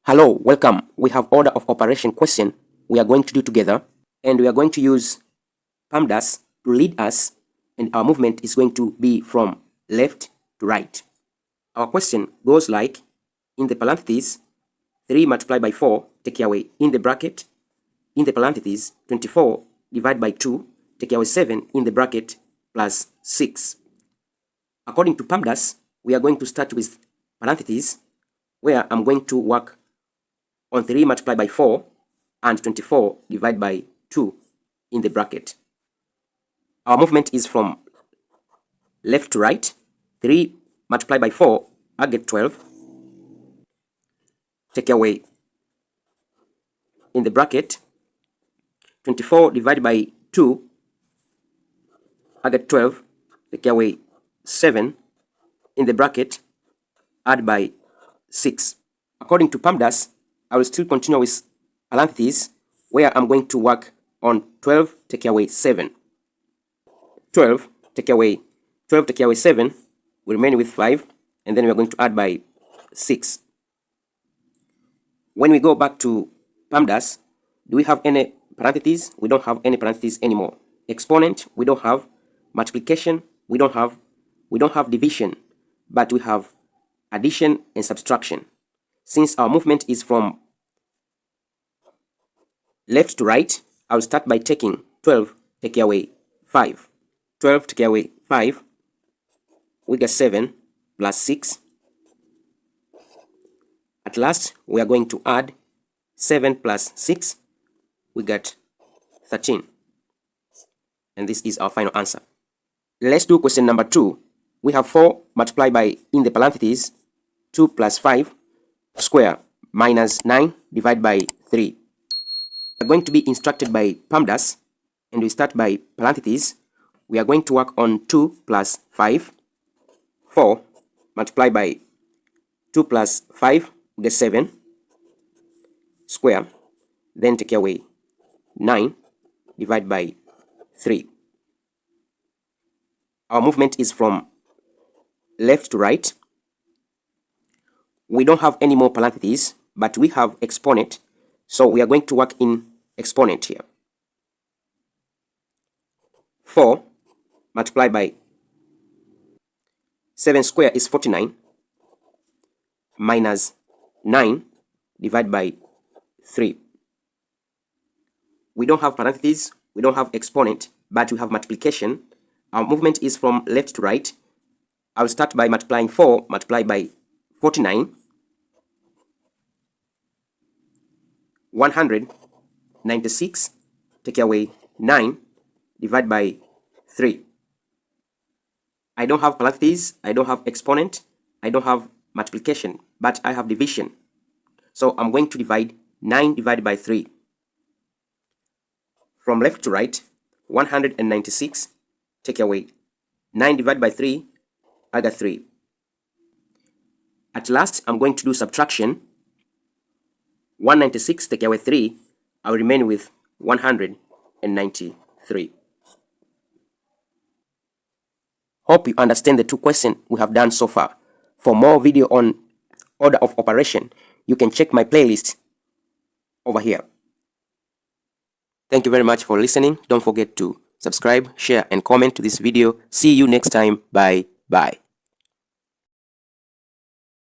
Hello, welcome. We have order of operation question we are going to do together, and we are going to use PEMDAS to lead us, and our movement is going to be from left to right. Our question goes like, in the parentheses, 3 multiplied by 4, take away in the bracket, in the parentheses, 24 divided by 2, take away 7 in the bracket, plus 6. According to PEMDAS, we are going to start with parentheses, where I'm going to work on 3 multiplied by 4 and 24 divided by 2 in the bracket. Our movement is from left to right. 3 multiplied by 4, I get 12. Take away in the bracket. 24 divided by 2, I get 12. Take away 7 in the bracket, add by 6. According to PEMDAS, I will still continue with parentheses, where I'm going to work on 12 take away 7. 12 take away 7, we remain with 5, and then we're going to add by 6. When we go back to PEMDAS, do we have any parentheses? We don't have any parentheses anymore. Exponent, we don't have. Multiplication, we don't have. We don't have division, but we have addition and subtraction. Since our movement is from left to right, I'll start by taking 12 take away 5. 12 take away 5, we get 7 plus 6. At last, we are going to add 7 plus 6, we get 13. And this is our final answer. Let's do question number 2. We have 4 multiplied by, in the parentheses, 2 plus 5 square minus 9 divided by 3. We are going to be instructed by PEMDAS, and we start by parentheses. We are going to work on 2 plus 5. 4 multiplied by 2 plus 5, we get 7 square. Then take away 9 divided by 3. Our movement is from left to right. We don't have any more parentheses, but we have exponent, so we are going to work in exponent here. 4 multiplied by 7 square is 49, minus 9 divided by 3. We don't have parentheses, we don't have exponent, but we have multiplication. Our movement is from left to right. I'll start by multiplying 4 multiplied by 49. 196 take away 9 divided by 3. I don't have parentheses, I don't have exponent, I don't have multiplication, but I have division. So I'm going to divide 9 divided by 3. From left to right, 196 take away 9 divided by 3, I got 3. At last, I'm going to do subtraction. 196 take away 3, I'll remain with 193. Hope you understand the two questions we have done so far. For more video on order of operation, you can check my playlist over here. Thank you very much for listening. Don't forget to subscribe, share, and comment to this video. See you next time. Bye.